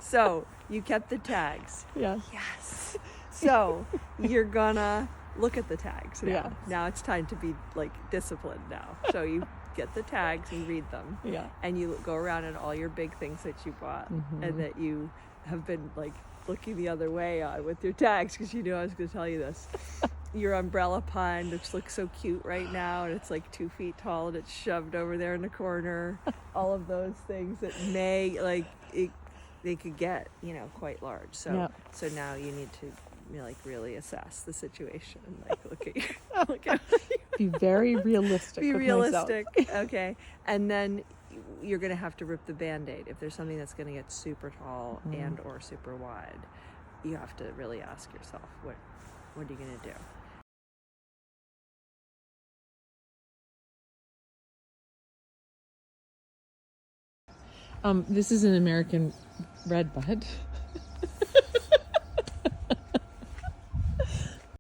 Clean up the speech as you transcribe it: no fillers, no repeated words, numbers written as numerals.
So you kept the tags. Yes. Yes. So you're gonna look at the tags now. Yeah. Now it's time to be like disciplined now. So you get the tags and read them. Yeah. And you go around at all your big things that you bought and that you have been like looking the other way on with your tags because you knew I was going to tell you this. Your umbrella pine, which looks so cute right now, and it's like 2 feet tall and it's shoved over there in the corner. All of those things that may they could get, quite large. So now you need to really assess the situation and look at Be very realistic. be with realistic. myself. Okay. And then you're going to have to rip the Band-Aid. If there's something that's going to get super tall and or super wide, you have to really ask yourself, what are you going to do? This is an American Redbud.